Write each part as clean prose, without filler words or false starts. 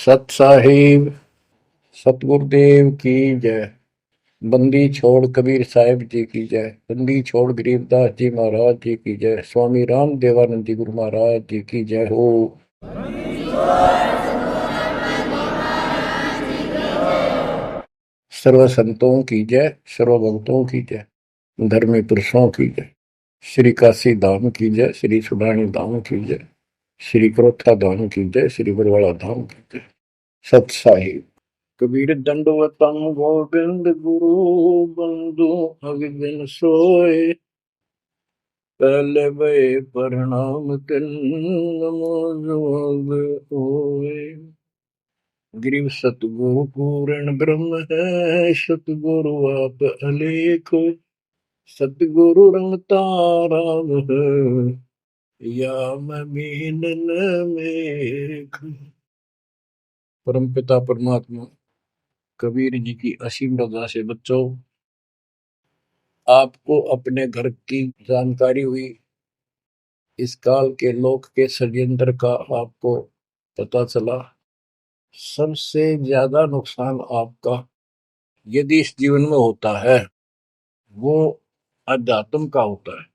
सत साहिब सतगुरुदेव की जय। बंदी छोड़ कबीर साहिब जी की जय। बंदी छोड़ गरीबदास जी महाराज जी की जय। स्वामी राम देवानंद जी गुरु महाराज जी की जय हो। सर्व संतों की जय, सर्व भक्तों की जय, धर्मी पुरुषों की जय। श्री काशी धाम की जय, श्री सुडानी धाम की जय, श्री क्रोथा धाम की जय, श्री बरवाड़ा धाम की जय। सत साहिब। कबीर दंडवतम गोविंद गुरु बंधु अगबिन सोए। पहले भय प्रणाम तिन नमो जोग होए। गिरिव सतगुरु पूर्ण ब्रह्म है, सतगुरु आप अलेखो। सतगुरु रंग तारा है, या मैं मीनन मेघ। परम पिता परमात्मा कबीर जी की असीम रजा से बच्चों, आपको अपने घर की जानकारी हुई, इस काल के लोक के षड्यंत्र का आपको पता चला। सबसे ज्यादा नुकसान आपका यदि इस जीवन में होता है वो अध्यात्म का होता है।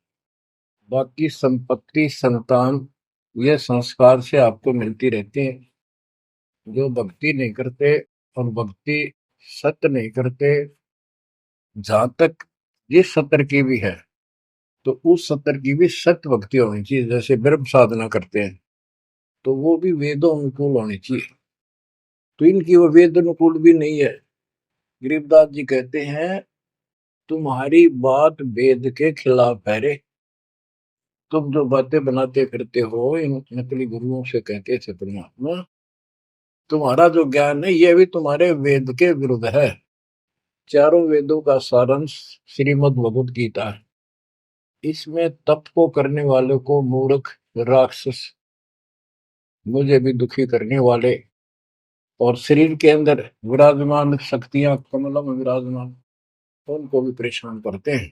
बाकी संपत्ति संतान ये संस्कार से आपको मिलती रहती है। जो भक्ति नहीं करते और भक्ति सत्य नहीं करते, जहां तक जिस सत्र की भी है तो उस सत्र की भी सत्य भक्ति होनी चाहिए। जैसे ब्रह्म साधना करते हैं तो वो भी वेदों अनुकूल होनी चाहिए, तो इनकी वो वेद अनुकूल भी नहीं है। गरीबदास जी कहते हैं तुम्हारी बात वेद के खिलाफ है रे। तुम जो बातें बनाते फिरते हो, इन नकली गुरुओं से कहते थे परमात्मा, तुम्हारा जो ज्ञान है ये भी तुम्हारे वेद के विरुद्ध है। चारों वेदों का सारांश श्रीमद् भगवद गीता है। इसमें तप को करने वाले को मूर्ख, राक्षस, मुझे भी दुखी करने वाले और शरीर के अंदर विराजमान शक्तियां कमलों में विराजमान, उनको भी परेशान करते हैं।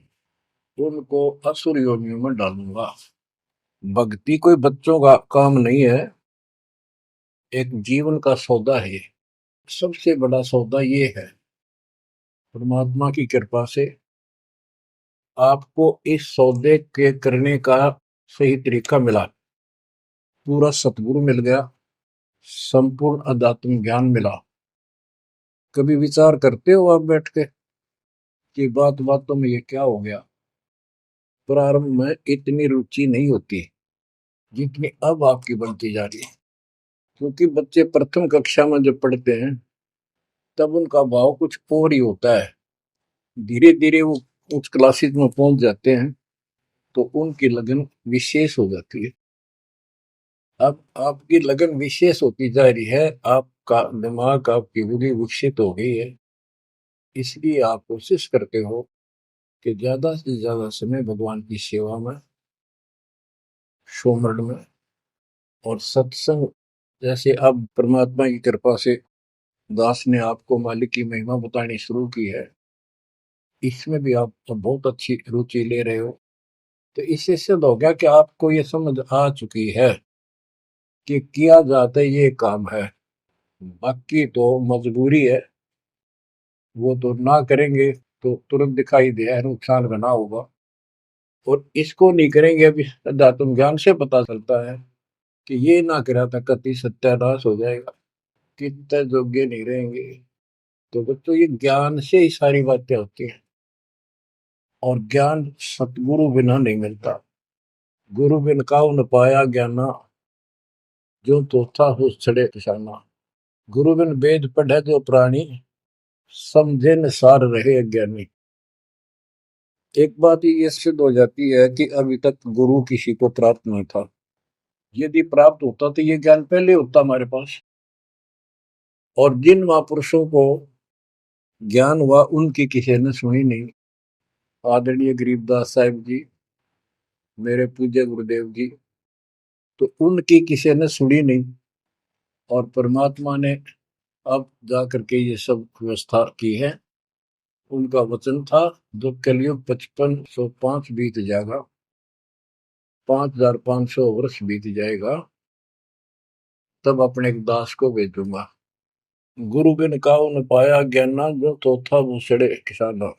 उनको असुर योनियों में डालूंगा। भक्ति कोई बच्चों का काम नहीं है, एक जीवन का सौदा है ये। सबसे बड़ा सौदा ये है, परमात्मा की कृपा से आपको इस सौदे के करने का सही तरीका मिला। पूरा सतगुरु मिल गया, संपूर्ण अध्यात्म ज्ञान मिला। कभी विचार करते हो आप बैठ के कि बात बातों में ये क्या हो गया? प्रारंभ में इतनी रुचि नहीं होती जितनी अब आपकी बनती जा रही है। क्योंकि बच्चे प्रथम कक्षा में जब पढ़ते हैं तब उनका भाव कुछ और ही होता है। धीरे धीरे वो उच्च क्लासेस में पहुंच जाते हैं तो उनकी लगन विशेष हो जाती है। अब आपकी लगन विशेष होती जा रही है, आपका दिमाग, आपकी बुद्धि विकसित हो गई है। इसलिए आप कोशिश करते हो कि ज्यादा से ज्यादा समय भगवान की सेवा में, सुमरन में और सत्संग। जैसे अब परमात्मा की कृपा से दास ने आपको मालिक की महिमा बतानी शुरू की है, इसमें भी आप तो बहुत अच्छी रुचि ले रहे हो। तो इससे सिद्ध हो गया कि आपको ये समझ आ चुकी है कि किया जाता ये काम है। बाकी तो मजबूरी है, वो तो ना करेंगे तो तुरंत दिखाई दे नुकसान बना होगा। और इसको नहीं करेंगे, अभी अध्यात्म ज्ञान से पता चलता है कि ये ना करा था कति सत्यानाश हो जाएगा, कितने योग्य नहीं रहेंगे। तो बच्चों ये ज्ञान से ही सारी बातें होती हैं, और ज्ञान सतगुरु बिना नहीं मिलता। गुरु बिन काऊ न पाया ज्ञाना, जो तो था हो छड़े किसाना। गुरु बिन वेद पढ़े जो प्राणी, समझे न सार रहे अज्ञानी। एक बात ये सिद्ध हो जाती है कि अभी तक गुरु किसी को प्राप्त नहीं था। यदि प्राप्त होता तो ये ज्ञान पहले होता हमारे पास। और जिन महापुरुषों को ज्ञान हुआ उनकी किसी ने सुनी नहीं। आदरणीय गरीबदास साहिब जी, मेरे पूज्य गुरुदेव जी, तो उनकी किसी ने सुनी नहीं। और परमात्मा ने अब जा करके ये सब व्यवस्था की है। उनका वचन था जब कलयुग 5505 बीत जाएगा, 5500 वर्ष बीत जाएगा, तब अपने एक दास को भेजूंगा। गुरु बिन काहू न पाया ज्ञाना, जो चौथा भूसड़े किसाना।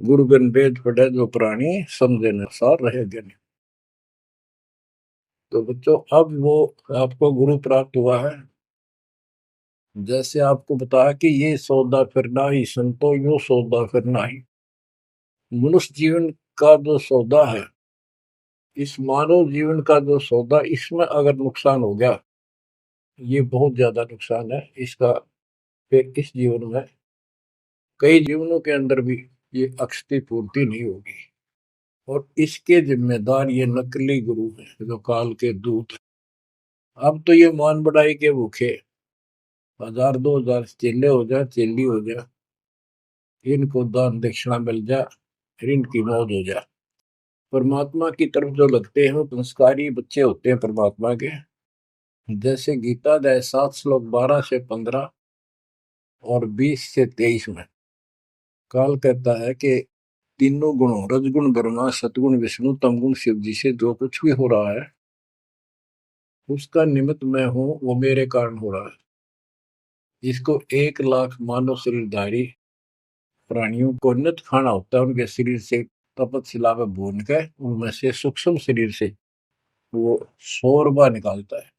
गुरु बिन वेद पढ़े जो प्राणी, समझे न सार रहे ज्ञानी। तो बच्चों, अब वो आपको गुरु प्राप्त हुआ है। जैसे आपको बताया कि ये सौदा फिरना ही संतो, यो सौदा फिरना ही। मनुष्य जीवन का जो सौदा है, इस मानव जीवन का जो सौदा, इसमें अगर नुकसान हो गया, ये बहुत ज्यादा नुकसान है इसका। फिर इस जीवन में, कई जीवनों के अंदर भी ये अक्षति पूर्ति नहीं होगी। और इसके जिम्मेदार ये नकली गुरु हैं, जो काल के दूत हैं। अब तो ये मान बढ़ाई के भूखे, 1000 2000 चेले हो जाए, चेली हो जाए, इनको दान दक्षिणा मिल जाए, इनकी मौज हो जाए। परमात्मा की तरफ जो लगते हैं वो संस्कारी बच्चे होते हैं परमात्मा के। जैसे गीता अध्याय 7 श्लोक 12 से 15 और 20 से 23 में काल कहता है कि तीनों गुणों, रजगुण ब्रह्मा, सतगुण विष्णु, तमगुण शिव जी से जो कुछ भी हो रहा है, उसका निमित्त मैं हूं, वो मेरे कारण हो रहा है। इसको 1 लाख मानव शरीरधारी प्राणियों को नित खाना होता है। उनके शरीर से तपत में भून के, उनमें से सूक्ष्म शरीर से वो शोरबा निकालता है।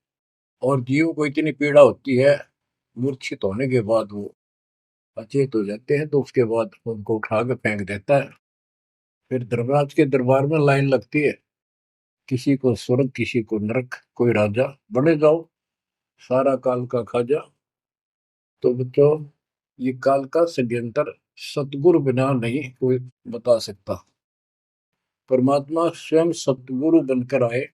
और जीव को इतनी पीड़ा होती है, मूर्छित होने के बाद वो अचेत हो जाते हैं, तो उसके बाद उनको उठा के फेंक देता है। फिर धर्मराज के दरबार में लाइन लगती है, किसी को स्वर्ग, किसी को नरक, कोई राजा बने जाओ, सारा काल का खाजा। तो बच्चों, ये काल का षड्यंत्र सतगुरु बिना नहीं कोई बता सकता। परमात्मा स्वयं सतगुरु बनकर आए,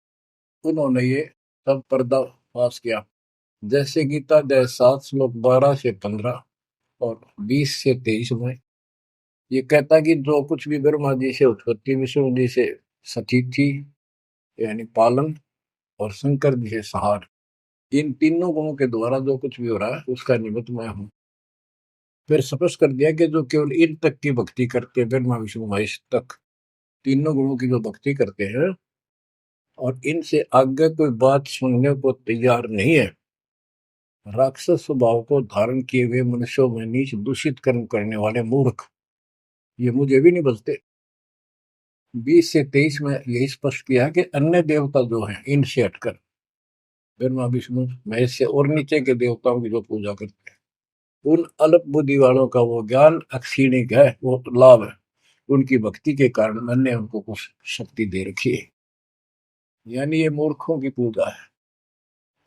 उन्होंने ये सब पर्दाफाश किया। जैसे गीता अध्याय 7 श्लोक 12 से 15 और 20 से 23 में ये कहता कि जो कुछ भी ब्रह्मा जी से उत्पत्ति, विष्णु जी से स्थिति यानी पालन, और शंकर जी से संहार, इन तीनों गुणों के द्वारा जो कुछ भी हो रहा है, उसका निमित्त मैं हूं। फिर स्पष्ट कर दिया कि जो केवल इन तक की भक्ति करते हैं, ब्रह्मा विष्णु महेश तक तीनों गुणों की जो भक्ति करते हैं, और इनसे आगे कोई बात सुनने को तैयार नहीं है, राक्षस स्वभाव को धारण किए हुए मनुष्यों में नीच दूषित कर्म करने वाले मूर्ख, ये मुझे भी नहीं बचते। 20 से 23 में यही स्पष्ट किया है कि अन्य देवता जो हैं, इनसे हटकर ब्रह्मा विष्णु महेश से और नीचे के देवताओं की जो पूजा करते हैं, उन अल्प बुद्धि वालों का वो ज्ञान अक्षीणिक है, वो लाभ है। उनकी भक्ति के कारण मैंने उनको कुछ शक्ति दे रखी है, यानी ये मूर्खों की पूजा है।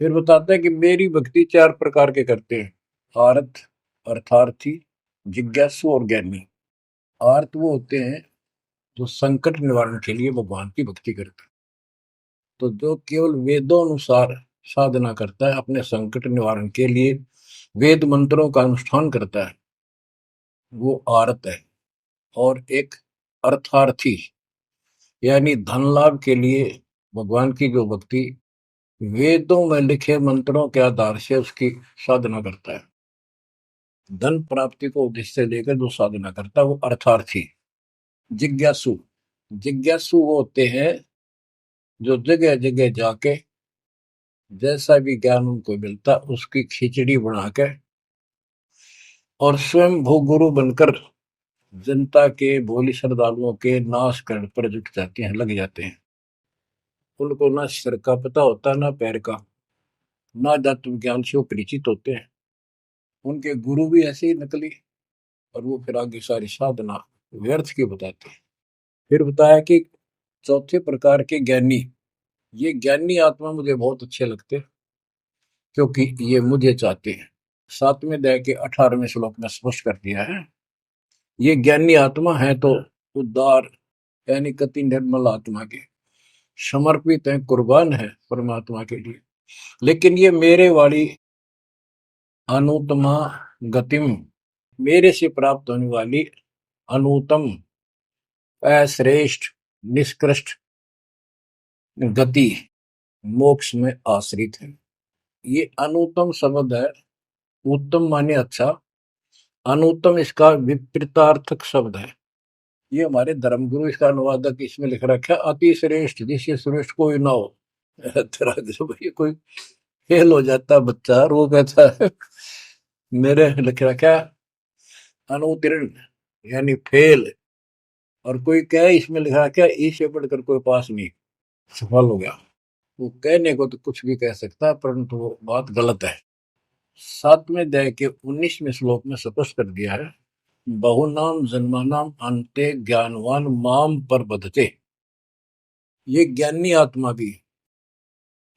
फिर बताता है कि मेरी भक्ति 4 प्रकार के करते हैं, आर्त, अर्थार्थी, जिज्ञासु और ज्ञानी। आर्त वो होते हैं जो संकट निवारण के लिए भगवान की भक्ति करते हैं। तो जो केवल वेदों अनुसार साधना करता है, अपने संकट निवारण के लिए वेद मंत्रों का अनुष्ठान करता है, वो आर्त है। और एक अर्थार्थी, यानी धन लाभ के लिए भगवान की जो भक्ति वेदों में लिखे मंत्रों के आधार से उसकी साधना करता है, धन प्राप्ति को उद्देश्य लेकर जो साधना करता है, वो अर्थार्थी। जिज्ञासु, जिज्ञासु वो होते हैं जो जगह जगह जाके जैसा भी ज्ञान उनको मिलता उसकी खिचड़ी बनाकर और स्वयं भूगुरु बनकर जनता के, भोली श्रद्धालुओं के नाश करने पर जुट जाते हैं, लग जाते हैं। उनको ना सिर का पता होता, ना पैर का, ना तत्व विज्ञान से वो परिचित होते हैं। उनके गुरु भी ऐसे ही नकली, और वो फिर आगे सारी साधना व्यर्थ की बताते हैं। फिर बताया कि चौथे प्रकार के ज्ञानी, ये ज्ञानी आत्मा मुझे बहुत अच्छे लगते हैं, क्योंकि ये मुझे चाहते हैं। 7वें अध्याय के 18वें श्लोक में स्पष्ट कर दिया है, ये ज्ञानी आत्मा है तो उदार, यानी कति निर्मल आत्मा के, समर्पित है, कुर्बान है परमात्मा के लिए। लेकिन ये मेरे वाली अनुत्तमा गतिम, मेरे से प्राप्त होने वाली अनुत्तम, अश्रेष्ठ, निष्कृष्ट गति, मोक्ष में आश्रित है। ये अनुत्तम शब्द है, उत्तम माने अच्छा, अनुत्तम इसका विपरीतार्थक शब्द है। ये हमारे धर्मगुरु इसका अनुवादक इसमें लिख रखा है, अति श्रेष्ठ, जिससे श्रेष्ठ कोई ना हो। तरह से भाई कोई फेल हो जाता बच्चा, और वो कहता है मेरे लिख रखा अनुत्तीर्ण यानी फेल, और कोई कहे इसमें लिखा क्या इससे पढ़कर कोई पास नहीं, सफल हो गया। वो कहने को तो कुछ भी कह सकता है, परंतु वो बात गलत है। 7वें अध्याय के 19वें श्लोक में स्पष्ट कर दिया है, बहुनाम जन्मानाम अंते ज्ञानवान माम पर बधते। ये ज्ञानी आत्मा भी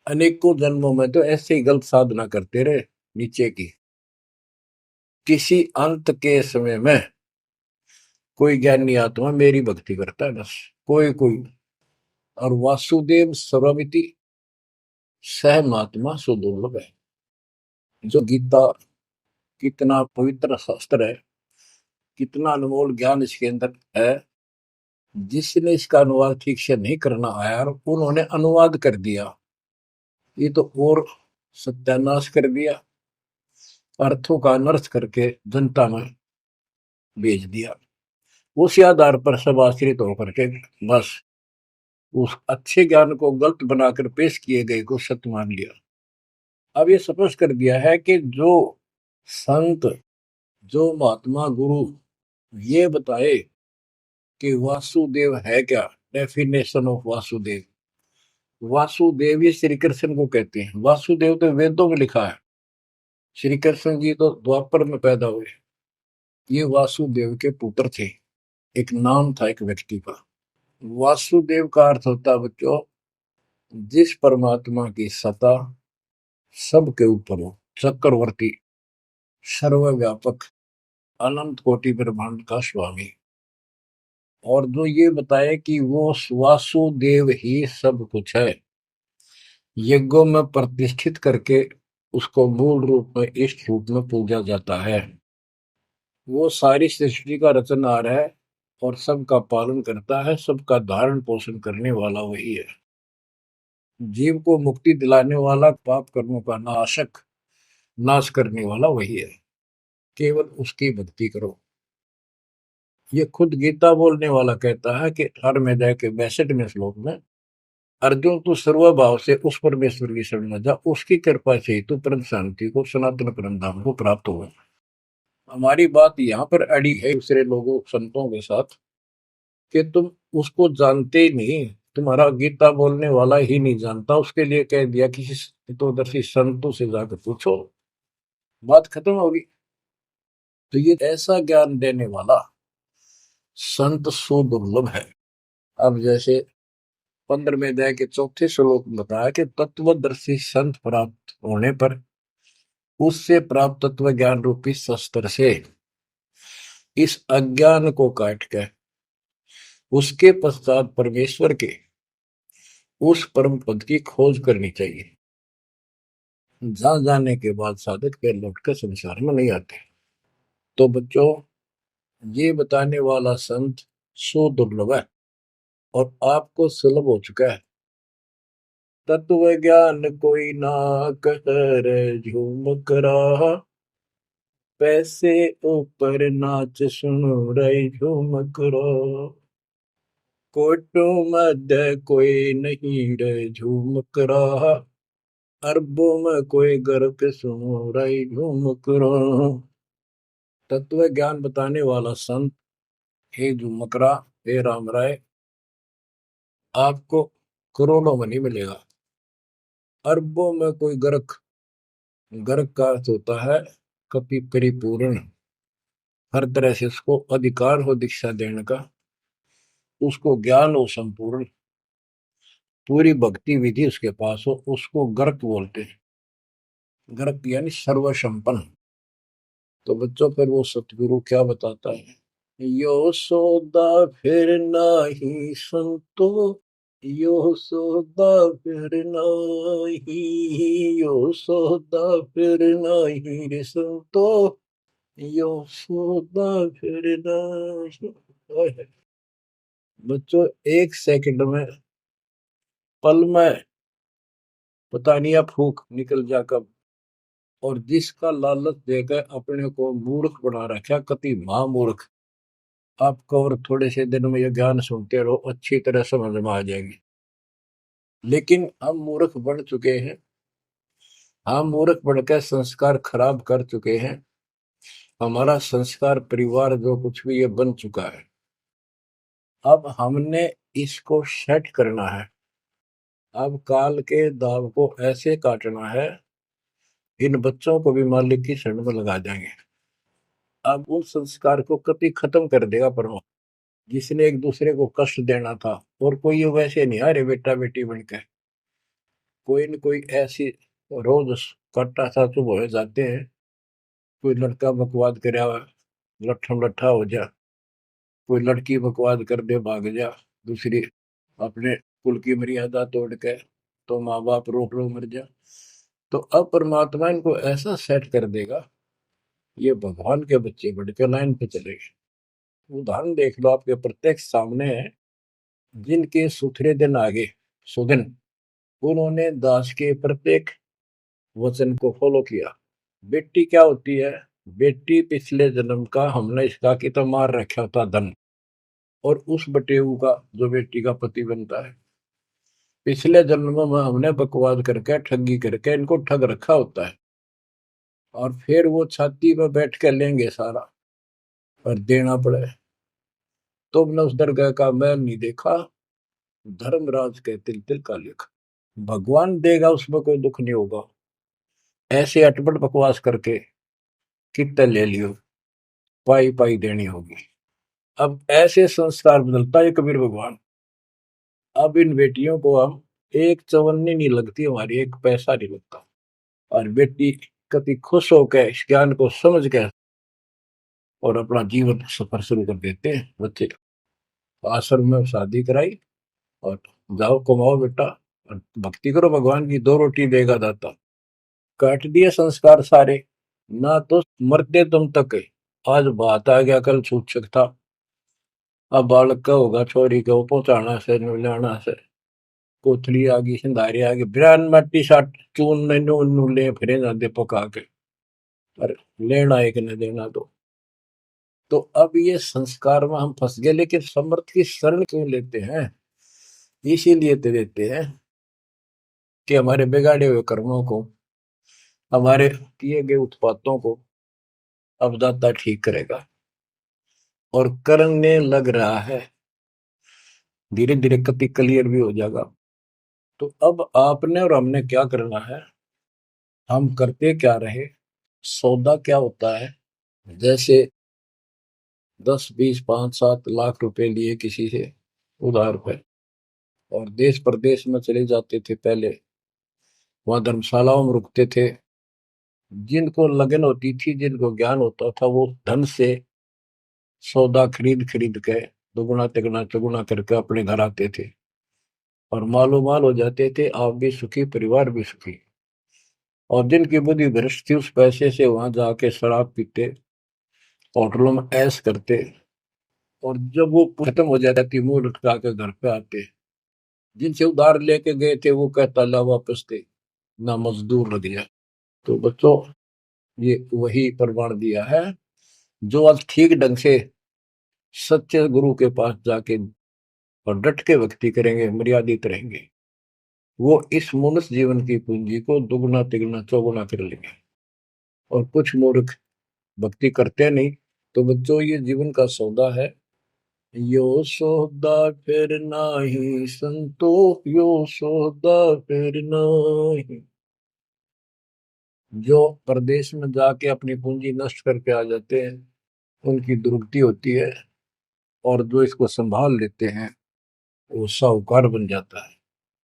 अनेकों जन्मों में तो ऐसे ही गलत साधना करते रहे नीचे की, किसी अंत के समय में कोई ज्ञानी आत्मा मेरी भक्ति करता है बस, कोई कोई। और वासुदेव सर्वमिति सह महात्मा सुदुर्लभ है। जो गीता कितना पवित्र शास्त्र है, कितना अनमोल ज्ञान इसके अंदर है, जिसने इसका अनुवाद ठीक से नहीं करना आया और उन्होंने अनुवाद कर दिया, ये तो और सत्यानाश कर दिया, अर्थों का अनर्थ करके जनता में भेज दिया। उसी आधार पर सब आश्रित होकर के बस उस अच्छे ज्ञान को गलत बनाकर पेश किए गए को सत्य मान लिया। अब ये स्पष्ट कर दिया है कि जो संत, जो महात्मा गुरु ये बताए कि वासुदेव है क्या, डेफिनेशन ऑफ वासुदेव। वासुदेव ये श्री कृष्ण को कहते हैं। वासुदेव तो वेदों में लिखा है, श्री कृष्ण जी तो द्वापर में पैदा हुए। ये वासुदेव के पुत्र थे, एक नाम था एक व्यक्ति का। वासुदेव का अर्थ होता है बच्चों, जिस परमात्मा की सत्ता सबके ऊपर हो, चक्रवर्ती, सर्वव्यापक, अनंत कोटि ब्रह्मांड का स्वामी। और जो ये बताए कि वो वासुदेव ही सब कुछ है, यज्ञों में प्रतिष्ठित करके उसको मूल रूप में इष्ट रूप में पूजा जाता है। वो सारी सृष्टि का रचनहार है और सबका पालन करता है, सबका धारण पोषण करने वाला वही है। जीव को मुक्ति दिलाने वाला, पाप कर्मों का नाशक, नाश करने वाला वही है। केवल उसकी भक्ति करो। ये खुद गीता बोलने वाला कहता है कि 18वें अध्याय के 62वें श्लोक में, अर्जुन तू सर्वभाव से उस परमेश्वर की शरण में जा, उसकी कृपा से ही तू परम शांति को, सनातन परम धाम को प्राप्त होगा। हमारी बात यहाँ पर अड़ी है दूसरे लोगों संतों के साथ कि तुम उसको जानते ही नहीं, तुम्हारा गीता बोलने वाला ही नहीं जानता, उसके लिए कह दिया किसी हितोदर्शी संतों से जाकर पूछो, बात खत्म होगी। तो ये ऐसा ज्ञान देने वाला संत सुदुर्लभ है। अब जैसे 15वें अध्याय के 4थे श्लोक में बताया कि तत्वदर्शी संत प्राप्त होने पर उससे प्राप्त तत्व ज्ञान रूपी शस्त्र से इस अज्ञान को काट के उसके पश्चात परमेश्वर के उस परम पद की खोज करनी चाहिए, जहां जाने के बाद साधक के लौटकर संसार में नहीं आते। तो बच्चों, ये बताने वाला संत सो दुर्लभ है और आपको सुलभ हो चुका है। तत्व ज्ञान कोई ना कर झूमक रहा, पैसे ऊपर नाच सुनो रे झूमक रहा, कोटों मध्य कोई नहीं रे झूमक रहा, अरबों में कोई गर्क सुनो रे झूमक रहा। तत्व ज्ञान बताने वाला संत, हे झूमकरा, हे राम राय, आपको करोड़ों में नहीं मिलेगा, अरबों में कोई गर्क, गर्क का अर्थ होता है कपि परिपूर्ण, हर तरह से उसको अधिकार हो दीक्षा देने का, उसको ज्ञान हो संपूर्ण, पूरी भक्ति विधि उसके पास हो, उसको गर्क बोलते हैं। गर्क यानी सर्वसंपन्न। तो बच्चों, फिर वो सतगुरु क्या बताता है, यो सौदा फिर नाही संतो, यो सौदा फिर नाही, यो सौदा फिर नाही रे संतो, यो सौदा फिर नाही। बच्चों, एक सेकंड में, पल में पता नहीं आप फूक निकल जा कब, और जिसका लालच देकर अपने को मूर्ख बना रखा, कति महामूर्ख। आपको और थोड़े से दिन में ये ज्ञान सुनते रहो, अच्छी तरह समझ में आ जाएगी। लेकिन हम मूर्ख बन चुके हैं, हम मूर्ख बनकर संस्कार खराब कर चुके हैं। हमारा संस्कार परिवार जो कुछ भी ये बन चुका है, अब हमने इसको सेट करना है। अब काल के दाव को ऐसे काटना है, इन बच्चों को भी मालिक की शरण में लगा देंगे। अब उस संस्कार को कभी खत्म कर देगा परमात्मा, जिसने एक दूसरे को कष्ट देना था। और कोई ये वैसे नहीं आ रहे बेटा बेटी बनकर, कोई न कोई ऐसी रोज कट्टा सा चुप हो जाते हैं। कोई लड़का बकवाद करे, लट्ठम लट्ठा हो जा, कोई लड़की बकवाद कर दे भाग जा, दूसरी अपने कुल की मर्यादा तोड़ के, तो माँ बाप रोक लो मर जा। तो अब परमात्मा इनको ऐसा सेट कर देगा, ये भगवान के बच्चे बढ़ के लाइन पे चलेंगे। उदाहरण देख लो, आपके प्रत्यक्ष सामने है। जिनके सुथरे दिन आगे सुदिन, उन्होंने दास के प्रत्येक वचन को फॉलो किया। बेटी क्या होती है? बेटी पिछले जन्म का हमने इसका की तो मार रखा था धन, और उस बटेऊ का जो बेटी का पति बनता है, पिछले जन्म में हमने बकवाद करके ठगी करके इनको ठग रखा होता है। और फिर वो छाती में बैठ के लेंगे सारा, और देना पड़े। तुमने उस दरगाह का मैल नहीं देखा, धर्मराज के तिल तिल का लेखा। भगवान देगा, उसमें कोई दुख नहीं होगा। ऐसे अटपट बकवास करके कितने ले लियो, पाई पाई देनी होगी। अब ऐसे संस्कार बदलता है कबीर भगवान। अब इन बेटियों को हम एक चवन्नी नहीं लगती हमारी, एक पैसा नहीं लगता। और बेटी कति खुश होकर इस ज्ञान को समझ के और अपना जीवन सफर शुरू कर देते हैं। बच्चे आश्रम में शादी कराई, और जाओ कमाओ बेटा, और भक्ति करो भगवान की, दो रोटी देगा दाता। काट दिए संस्कार सारे, ना तो मरते तुम तक। आज बात आ गया, कल छूट सकता। अब बालक का होगा, छोरी को पहुंचाना से लाना से, कोथली आ गई, सिंधारी आ गई, बिरान मट्टी साट चून नू ले फिरे जाते पका के, और लेना एक न देना दो। तो अब ये संस्कार में हम फंस गए। लेकिन समर्थ की शरण क्यों लेते हैं? इसीलिए तो देते हैं कि हमारे बिगाड़े हुए कर्मों को, हमारे किए गए उत्पातों को अब दाता ठीक करेगा। और करने लग रहा है, धीरे धीरे कति क्लियर भी हो जाएगा। तो अब आपने और हमने क्या करना है, हम करते क्या रहे। सौदा क्या होता है? जैसे 10 20 5 7 लाख रुपए लिए किसी से उधार पे, और देश प्रदेश में चले जाते थे पहले, वहां धर्मशालाओं में रुकते थे। जिनको लगन होती थी, जिनको ज्ञान होता था, वो धन से सौदा खरीद खरीद के दुगुना तिगुना चौगुना करके अपने घर आते थे, और मालो माल हो जाते थे। आप भी सुखी, परिवार भी सुखी। और जिनकी बुद्धि भ्रष्ट थी, उस पैसे से वहां जाके शराब पीते, होटलों में ऐश करते, और जब वो खत्म हो जाती थी, मुंह लटका के घर पे आते। जिनसे उधार लेके गए थे, वो कहता ला वापस थे, ना मजदूर लग गया। तो बच्चों, ये वही प्रमाण दिया है। जो आज ठीक ढंग से सच्चे गुरु के पास जाके और डट के भक्ति करेंगे, मर्यादित रहेंगे, वो इस मनुष्य जीवन की पूंजी को दुगुना तिगुना चौगुना कर लेंगे। और कुछ मूर्ख भक्ति करते नहीं। तो बच्चों, ये जीवन का सौदा है। यो सौदा फिर नाही संतो, यो सौदा फिर नाही। जो प्रदेश में जाके अपनी पूंजी नष्ट करके आ जाते हैं, उनकी दुर्गति होती है। और जो इसको संभाल लेते हैं, वो साहूकार बन जाता है।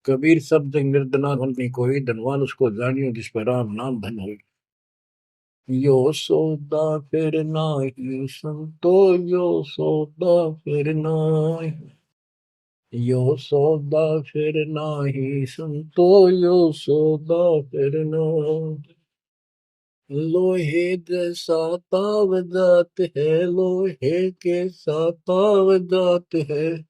कबीर सब जग निर्धना धन नहीं कोई, धनवान उसको जानियो जिस पर राम नाम धन हो। यो सौदा फिर नाही संतो, यो सौदा फिर नाही। यो सौदा फिर नाही संतो, यो सौदा फिर नाही। लोहे जैसा ताव जात है, लोहे के साथ ताव जात है।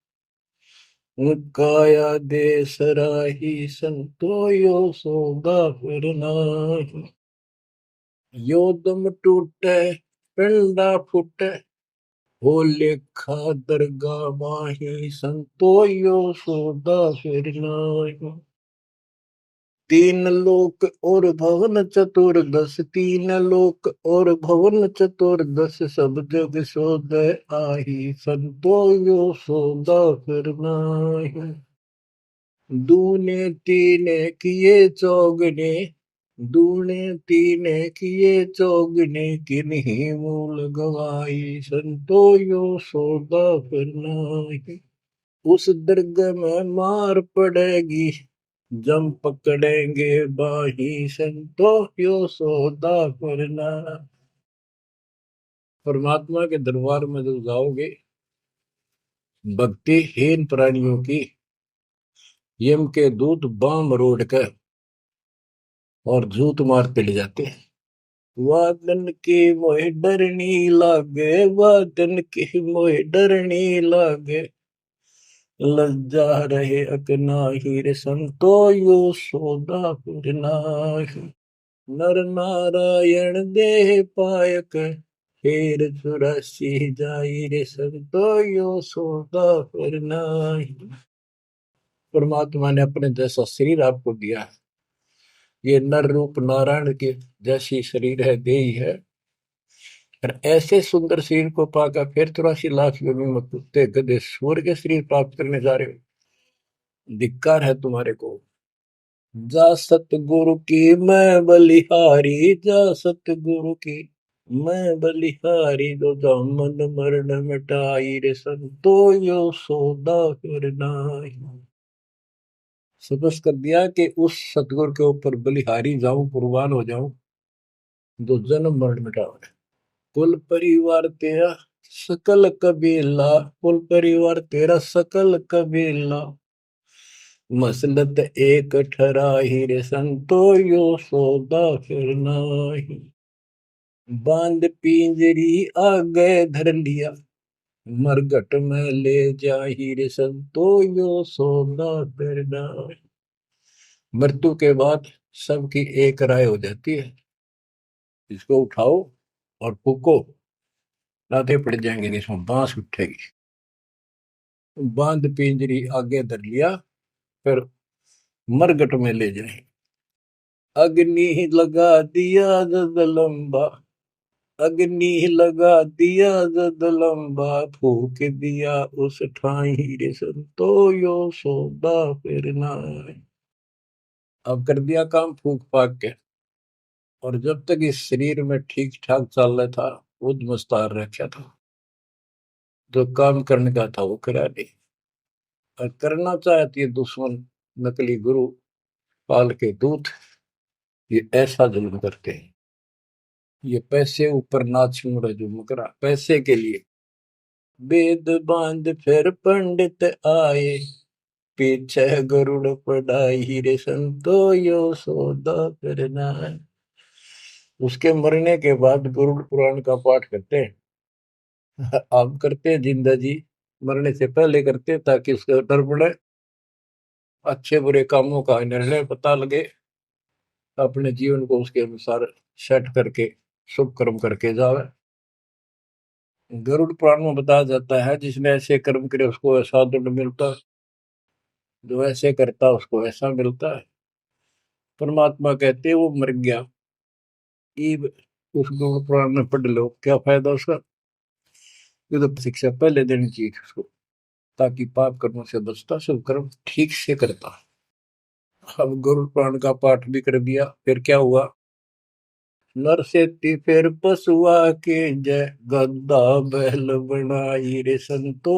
काया दे सराही संतो, यो सौदा फिर नाही। यो दम टूटे पिंडा फूटे, हो लेखा दरगाह माही संतो, यो सौदा फिर नाही। तीन लोक और भवन चतुर्दश, तीन लोक और भवन चतुर्दश, सब जग सोदय आही, संतो यो सौदा फिर नाहि। दूने तीने किए चौगने, दूने तीने किए चौगने, किन्हीं मूल गवाई, संतो यो सौदा फिर नाहि। उस दर्ग में मार पड़ेगी, जम पकड़ेंगे बाही, संतो यो सौदा करना। परमात्मा के दरबार में जब जाओगे, भक्तिहीन प्राणियों की यम के दूत बाम रोड कर और झूठ मारते ले जाते हैं। वादन की मोह डरनी लागे, वादन की मोह डरनी लागे, लज्जा रहे अकनाही, रे संतो यो सौदा फिर नाहि। नर नारायण देह पायक, फेर 84 जाई, रे संतो यो सौदा फिर नाहि। परमात्मा ने अपने जैसा शरीर आपको दिया है, ये नर रूप नारायण के जैसी शरीर है, देही है, और ऐसे सुंदर शरीर को पाकर फिर 84 लाख योनि में कुत्ते गधे सूअर के शरीर प्राप्त करने जा रहे हो, धिक्कार है तुम्हारे को। जा सतगुरु की मैं बलिहारी, जा सतगुरु की मैं बलिहारी, जो जामन मरण मिटाई, रे संतो यो सौदा फिर नाहि। समझ कर दिया कि उस सतगुरु के ऊपर बलिहारी जाऊं, कुर्बान हो जाऊं, जो जन्म मरण मिटावे। कुल परिवार तेरा सकल कबीला, कुल परिवार तेरा सकल कबीला, मसलत एक ठराही, रे संतो यो सौदा फिर नाहि। बांध पिंजरी आगे धर लिया, मरघट में ले जाही, रे संतो यो सौदा फिर नाहि। मृत्यु के बाद सबकी एक राय हो जाती है, इसको उठाओ और फूको, लाते पड़ जाएंगे, इसमें बांस उठेगी। बांध पिंजरी आगे धर लिया, फिर मरघट में ले जाए। अग्नि लगा दिया जद लंबा, अग्नि लगा दिया जद लंबा, फूक दिया उस ठाई, रे संतो यो सौदा फिर नाहि। अब कर दिया काम फूक फाक के, और जब तक इस शरीर में ठीक ठाक चल रहा था, खुद मुस्तार रखा था, जो काम करने का था वो करा नहीं, और करना चाहती है दुश्मन, नकली गुरु, काल के दूत, ये ऐसा जुल्म करते हैं। ये पैसे ऊपर नाच मुड़े जो मुकरा पैसे के लिए, वेद बांध फिर पंडित आए, पीछे गरुड़ पढ़ाई, रे संतो यो सौदा करना है। उसके मरने के बाद गरुड़ पुराण का पाठ करते हैं। आप करते हैं जिंदा जी, मरने से पहले करते ताकि उसका डर पड़े, अच्छे बुरे कामों का निर्णय पता लगे, अपने जीवन को उसके अनुसार सेट करके शुभ कर्म करके जावे। गरुड़ पुराण में बताया जाता है, जिसने ऐसे कर्म करे उसको ऐसा दंड मिलता है, जो ऐसे करता उसको ऐसा मिलता है। परमात्मा कहते वो मर गया, ईब उस गरुड़ पुराण में पढ़ लो, क्या फायदा उसका। ये तो शिक्षा पहले देनी चाहिए उसको, ताकि पाप कर्मों से बचता, शुभ कर्म ठीक से करता। अब गरुड़ पुराण का पाठ भी कर दिया, फिर क्या हुआ। नर से फिर पशुआ के जय, गद्दा बैल बनाई, रे संतो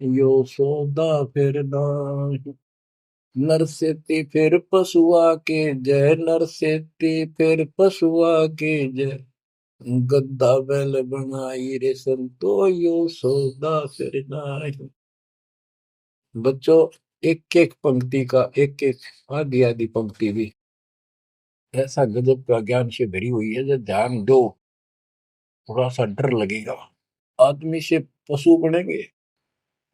यो सौदा फिर नाहि। नर से फिर पशुआ के जय, नर से फिर पशुआ के जय, गद्दा बैल बनाई, रे संतो यो सौदा फिर नाहि। बच्चों, एक एक पंक्ति का एक एक आधी आधी पंक्ति भी ऐसा गजब का ज्ञान से भरी हुई है, जो ध्यान दो थोड़ा सा डर लगेगा। आदमी से पशु बनेंगे,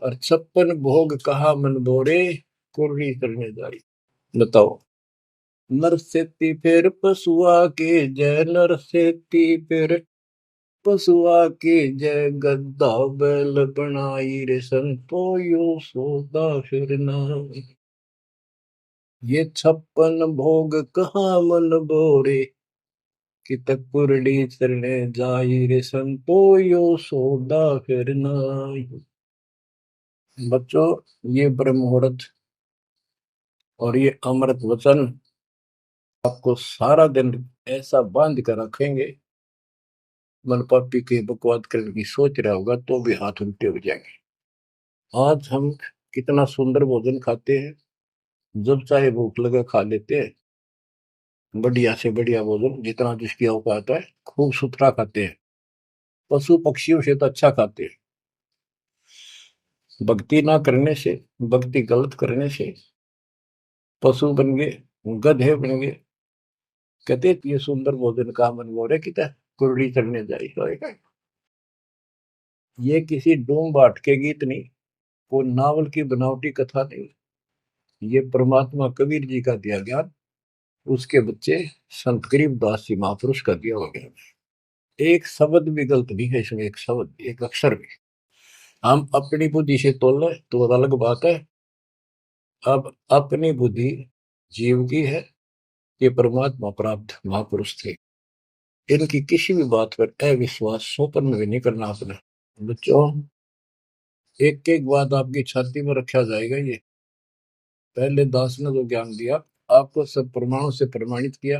और 56 भोग कहा मन बोरे, कुर्री करने जारी। बताओ। नर सेती फिर पशुआ के जय, नर सेती फिर पशुआ के जय, गद्दा बैल बनाई, रे संतो यो सौदा फिर नाहि। ये 56 भोग कहाँ मन बोरे, कि तक कुरडी चरणे जाई रे संतो यो सौदा फिर नाई। बच्चों, ये ब्रह्म मुहूर्त और ये अमृत वचन आपको सारा दिन ऐसा बांध कर रखेंगे, मन पापी के बकवाद करने की सोच रहा होगा तो भी हाथ उल्टे हो जाएंगे। आज हम कितना सुंदर भोजन खाते हैं, जब चाहे भूख लगे खा लेते हैं, बढ़िया से बढ़िया भोजन जितना जिसकी औकात है, खूब सुथरा खाते हैं, पशु पक्षियों से तो अच्छा खाते हैं। भक्ति ना करने से, भक्ति गलत करने से पशु बन गए, गधे बन गए। कहते ये सुंदर भोजन का मन गोरे कि कुरड़ी चढ़ने जाई होएगा। ये किसी डूम बाट के गीत नहीं, वो नावल की बनावटी कथा नहीं, ये परमात्मा कबीर जी का दिया ज्ञान, उसके बच्चे संत गरीबदास जी महापुरुष का दिया हुआ ज्ञान। एक शब्द भी गलत नहीं है इसमें, एक शब्द एक अक्षर भी। हम अपनी बुद्धि से तोल तो अलग बात है। अब अपनी बुद्धि जीव की है, ये परमात्मा प्राप्त महापुरुष थे, इनकी किसी भी बात पर अविश्वास सोपन में भी नहीं करना अपना। बच्चों, एक एक बात आपकी छाती में रखा जाएगा। ये पहले दास ने जो ज्ञान दिया, आपको सब प्रमाणों से प्रमाणित किया,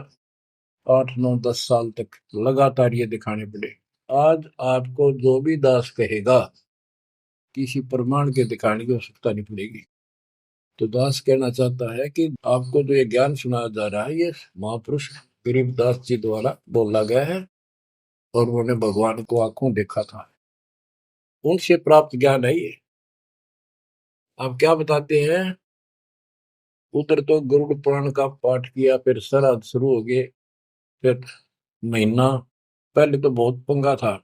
8 9 10 साल तक लगातार ये दिखाने पड़े। आज आपको जो भी दास कहेगा, किसी प्रमाण के दिखाने की आवश्यकता नहीं पड़ेगी। तो दास कहना चाहता है कि आपको जो ये ज्ञान सुनाया जा रहा है, ये महापुरुष गरीबदास जी द्वारा बोला गया है, और उन्होंने भगवान को आंखों देखा था, उनसे प्राप्त ज्ञान है ये। आप क्या बताते हैं, उधर तो गरुड़ पुराण का पाठ किया, फिर श्राद्ध शुरू हो गए, फिर महीना, पहले तो बहुत पंगा था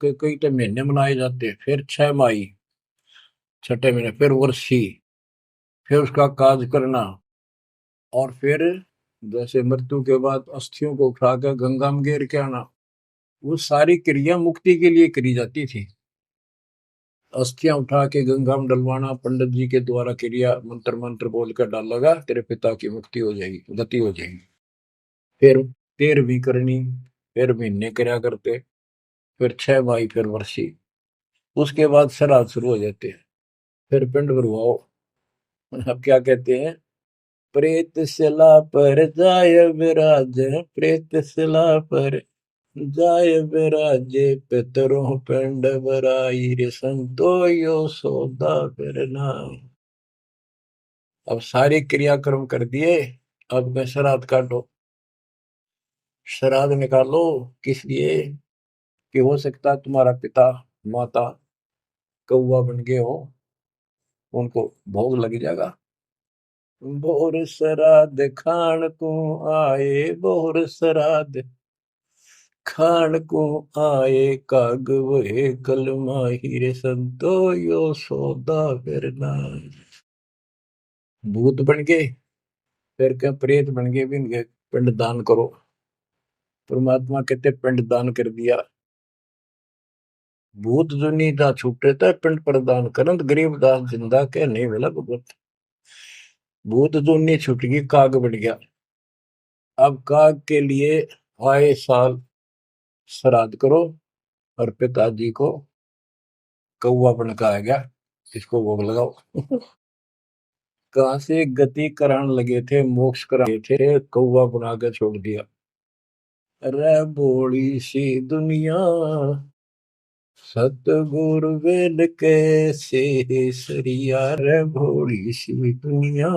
कि कई तो महीने मनाए जाते, फिर 6 माही, छठे महीने, फिर वर्षी, फिर उसका काज करना, और फिर जैसे मृत्यु के बाद अस्थियों को उठाकर गंगा में गिर के आना। वो सारी क्रिया मुक्ति के लिए करी जाती थी। अस्थियां उठा के गंगा में डलवाना, पंडित जी के द्वारा क्रिया मंत्र मंत्र बोल कर डालेगा, तेरे पिता की मुक्ति हो जाएगी, गति हो जाएगी। फिर 13वीं करनी, फिर महीने करया करते, फिर 6 माही, फिर वर्षी, उसके बाद श्राद्ध शुरू हो जाते हैं, फिर पिंड भरवाओ। अब क्या कहते हैं, प्रेत शिला पर जाय विराज, प्रेत शिला पर जाय विराजे, पितरों पिंड भराई रे संतो यो सौदा फिर नाई। अब सारे क्रियाक्रम कर दिए, अब मैं श्राद्ध काटो, श्राद्ध निकालो। किस लिए, कि हो सकता है तुम्हारा पिता माता कौवा बन गए हो, उनको भोग लग जाएगा। बोर श्राद्ध खान को आए, बोर श्राद्ध खान को आए, काग वहे कल माही रे संतो यो सौदा फिर नाई। भूत बन गए, फिर क्या प्रेत बन गए, भी इनके पिंड दान करो। परमात्मा कहते पिंड दान कर दिया, भूत जो नहीं था छूटे था, पिंड प्रदान करंत गरीबदास जिंदा के नहीं मिला भगवत। भूत जो नहीं छूट गई, काग बन गया। अब काग के लिए आए साल श्राद्ध करो, और पिताजी को कौवा बन का आ गया, इसको भोग लगाओ। कहां से गति कराने लगे थे, मोक्ष कराने थे, कौवा बना के छोड़ दिया। अरे भोली सी दुनिया, सतगुरु वेद कैसे सरिया, रे भोली सी दुनिया,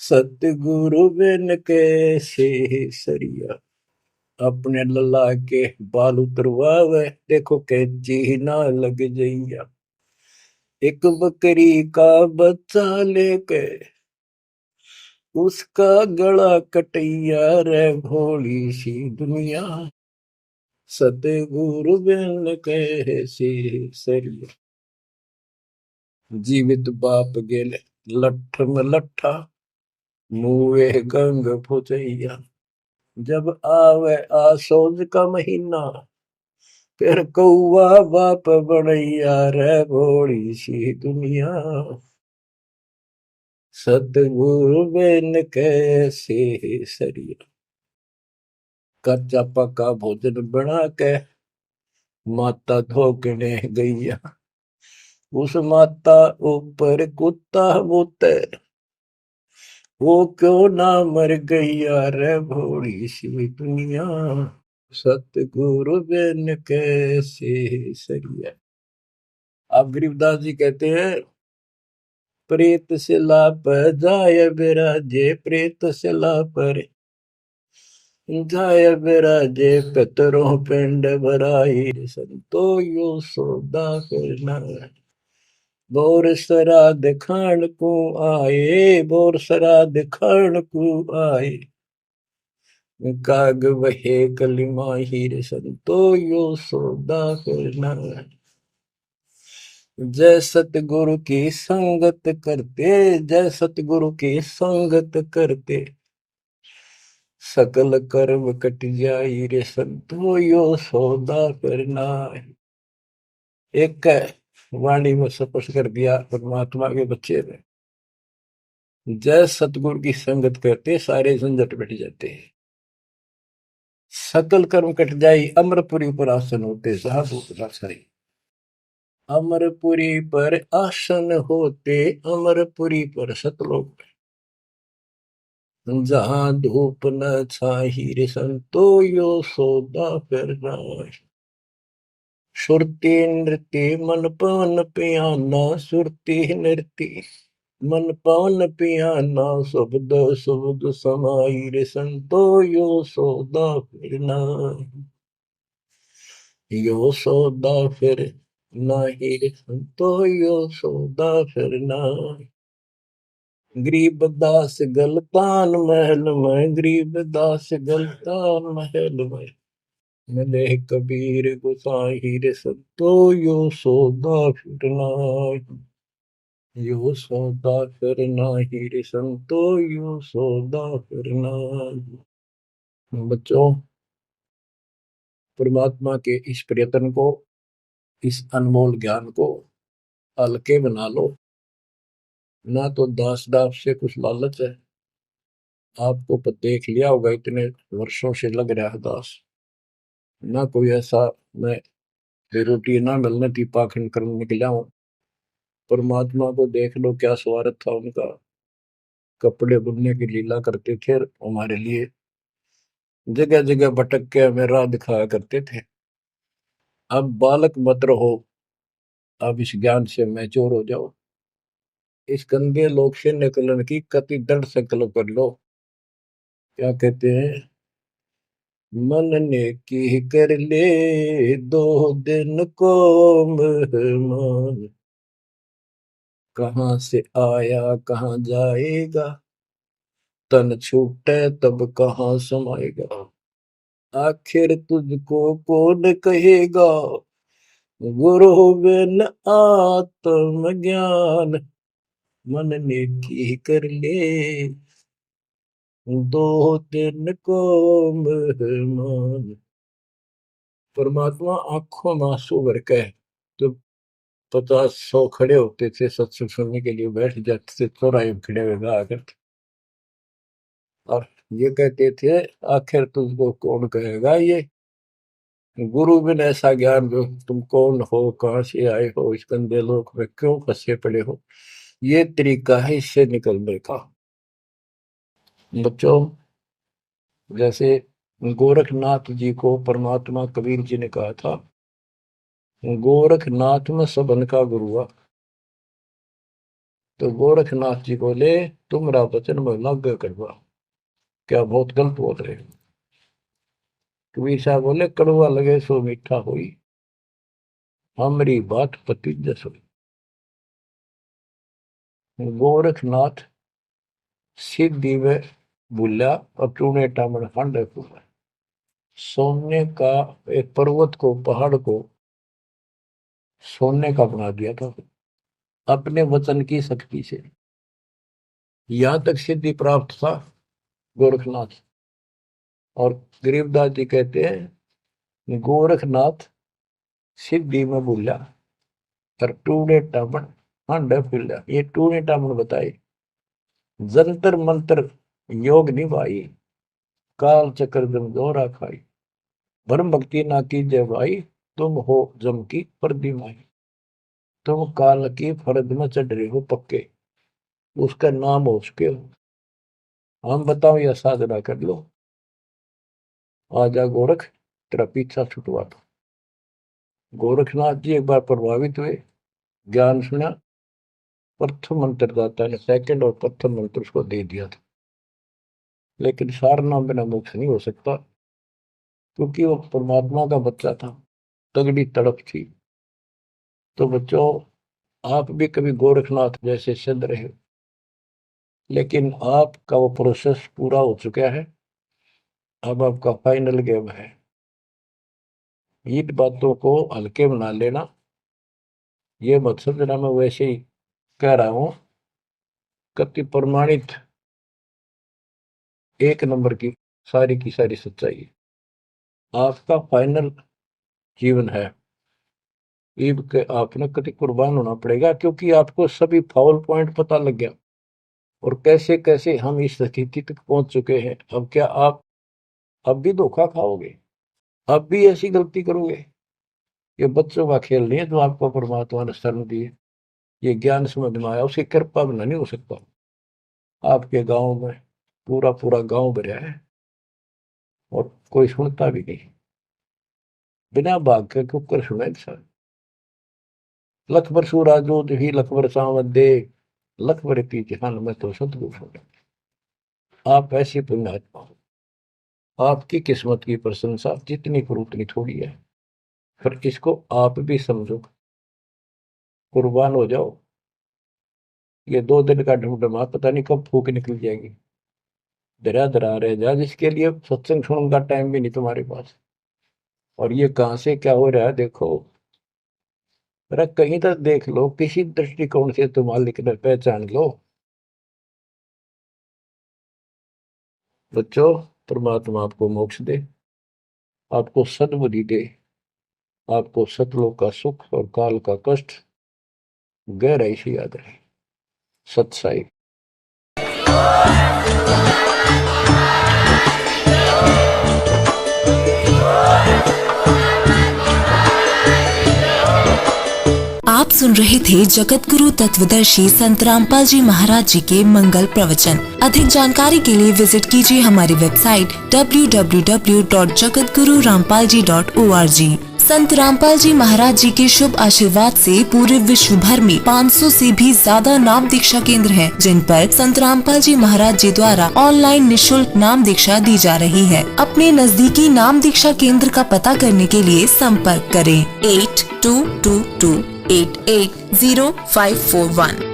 सतगुरु वेद कैसे सरिया। अपने लल्ला के बाल उतरवावे, देखो कैंची ना लग जइया। एक बकरी का बच्चा लेके उसका गला कटैया, रे भोली सी दुनिया, सतगुरु बिन कैसे सरिया। जीवित बाप गेले लठ में लठा, मुए गंग फुचैया। जब आवे आसोज का महीना, फिर कौआ बाप बनैया, रे भोली सी दुनिया, सतगुरु बिन कैसे सरिया। कच्चा पक्का भोजन बना के माता धोकने गैया, उस माता ऊपर कुत्ता बोते, वो क्यों ना मर गैया रे भोली सी दुनिया। सतगुरु बिन कैसे सरिया। आप गरीबदास जी कहते हैं, प्रेत शिला पर जाय बिराजे, प्रेत शिला पर जाय बिराजे, पितरों पिंड भराई, संतो यो सौदा करना। बोर श्राद्ध खान को आए, बोर श्राद्ध खान को आए, काग वहे कलिमा हीर, संतो यो सौदा करना। जय सतगुरु की संगत करते, जय सतगुरु की संगत करते, सकल कर्म कट जाई रे संतो यो सौदा करना। एक वाणी में स्पष्ट कर दिया परमात्मा के बच्चे ने, जय सतगुरु की संगत करते सारे झंझट मिट जाते हैं, सकल कर्म कट जाई, अमरपुरी पर आसन होते साधु सही। अमरपुरी पर आसन होते, अमरपुरी पर सतलोक, जहां धूप न छाही रे संतो यो सौदा करना। सुरती नृत्य मन पवन पियाना, सुरती नृत्य मन पवन पियाना, शब्द शब्द समाई रे संतो यो सौदा फिरना। यो सौदा फिर नाही रे संतो यो सौदा फिरना। गरीबदास गलतान महल में, गरीबदास गलतान महल में, मिले कबीर गुसाई रे संतो यो सौदा फिरना। यो सौदा फिरना ही रे संतो यो सौदा फिरना। बच्चों, परमात्मा के इस प्रयत्न को, इस अनमोल ज्ञान को हल्के बना लो। ना तो दास दास से कुछ लालच है, आपको देख लिया होगा इतने वर्षों से लग रहा है दास, ना कोई ऐसा मैं रोटी ना मिलने थी पाखंड करने निकला हूं। परमात्मा को देख लो क्या स्वार्थ था उनका, कपड़े बुनने की लीला करते थे हमारे लिए, जगह जगह भटक के हमें राह दिखाया करते थे। अब बालक मत रहो, अब इस ज्ञान से मैच्योर हो जाओ, इस गंदे लोक से निकलने की कति दृढ़ संकल्प कर लो। क्या कहते हैं, मन ने की कर ले 2 दिन को मेहमान, कहाँ से आया कहाँ जाएगा, तन छूटे तब कहाँ समाएगा। आखिर तुझको कौन कहेगा, गुरु बिन आत्म ज्ञान, मन ने की कर ले 2 दिन को मेहमान। परमात्मा आंखों में आंसू भर के तो 50-100 खड़े होते थे सत्संग सुनने के लिए, बैठ जाते थे चौराहे में खड़े हुए आकर, और ये कहते थे आखिर तुझको कौन कहेगा, ये गुरु बिन ऐसा ज्ञान जो तुम कौन हो, कहाँ से आए हो, इस गंदे लोक में क्यों फंसे पड़े हो, ये तरीका है इससे निकलने का। बच्चों, जैसे गोरखनाथ जी को परमात्मा कबीर जी ने कहा था, गोरखनाथ में सबन का गुरुआ, तो गोरखनाथ जी बोले तुमरा वचन में लाग करवा, क्या बहुत गलत बोल रहे हो। कबीर साहब बोले कड़वा लगे सो मीठा हुई, हमारी बात पति जस हुई। गोरखनाथ सीधी में भूला और टूने टामन हांडे फूला, सोने का एक पर्वत को, पहाड़ को सोने का बना दिया था अपने वचन की शक्ति से। यहां तक सिद्धि प्राप्त था गोरखनाथ। और गरीबदास जी कहते हैं गोरखनाथ सिद्धि में भूला और टूने टामन हांडे फूला। ये टूने टामन बताए जंतर मंत्र योग निभाई, काल चक्र जम जोरा खाई, ब्रह्म भक्ति ना कीजिए भाई, तुम हो जम की पर्दी माई। तुम काल की फर्द में चढ़ रहे हो पक्के, उसका नाम हो चुके हो। हम बताओ या साधना कर लो, आजा गोरख तेरा पीछा छुटवा दो। गोरखनाथ जी एक बार प्रभावित हुए, ज्ञान सुना, प्रथम मंत्र दाता ने सेकंड और प्रथम मंत्र उसको दे दिया था। लेकिन सार नाम बिना मोक्ष नहीं हो सकता, क्योंकि वो परमात्मा का बच्चा था, तगड़ी तड़प थी। तो बच्चों, आप भी कभी गोरखनाथ जैसे सिद्ध रहे, लेकिन आपका वो प्रोसेस पूरा हो चुका है। अब आपका फाइनल गेम है। इन बातों को हल्के बना लेना, ये मत समझना मैं वैसे ही कह रहा हूं। कति प्रमाणित एक नंबर की सारी सच्चाई आपका फाइनल जीवन है। ईब के आपने कति कुर्बान होना पड़ेगा, क्योंकि आपको सभी फाउल पॉइंट पता लग गया और कैसे कैसे हम इस स्थिति तक पहुंच चुके हैं। अब क्या आप अब भी धोखा खाओगे? अब भी ऐसी गलती करोगे? ये बच्चों का खेल नहीं है जो आपको परमात्मा ने शरण दिए। ये ज्ञान समझ में आया, उसकी कृपा बिना नहीं हो सकता। आपके गांव में पूरा पूरा गांव भरा है और कोई सुनता भी नहीं, बिना भाग के कुकर सुने इंसान। लख बरसू राजू ही लख बरसावत दे, लख बरती जहान में तो सतगुरु सुने। आप ऐसी पुण्यात्मा हो, आपकी किस्मत की प्रशंसा जितनी करूं उतनी थोड़ी है। फिर इसको आप भी समझो, कुर्बान हो जाओ। ये 2 दिन का ढूंढमा पता नहीं कब फूक निकल जाएगी। धरा धरा रह जा, जिसके लिए सत्संग सुनने का टाइम भी नहीं तुम्हारे पास। और ये कहां से क्या हो रहा है देखो, जरा कहीं तक देख लो, किसी दृष्टिकोण से तुम मालिक ने पहचान लो। बच्चों, परमात्मा आपको मोक्ष दे, आपको सद्बुद्धि दे, आपको सतलोक का सुख और काल का कष्ट गहराई से याद रहे। सत्साई। आप सुन रहे थे जगत गुरु तत्वदर्शी संत रामपाल जी महाराज जी के मंगल प्रवचन। अधिक जानकारी के लिए विजिट कीजिए हमारी वेबसाइट www.jagatgururampalji.org। संत रामपाल जी महाराज जी के शुभ आशीर्वाद से पूरे विश्व भर में 500 से भी ज्यादा नाम दीक्षा केंद्र हैं, जिन पर संत रामपाल जी महाराज जी द्वारा ऑनलाइन निशुल्क नाम दीक्षा दी जा रही है। अपने नजदीकी नाम दीक्षा केंद्र का पता करने के लिए संपर्क करें 8222880541।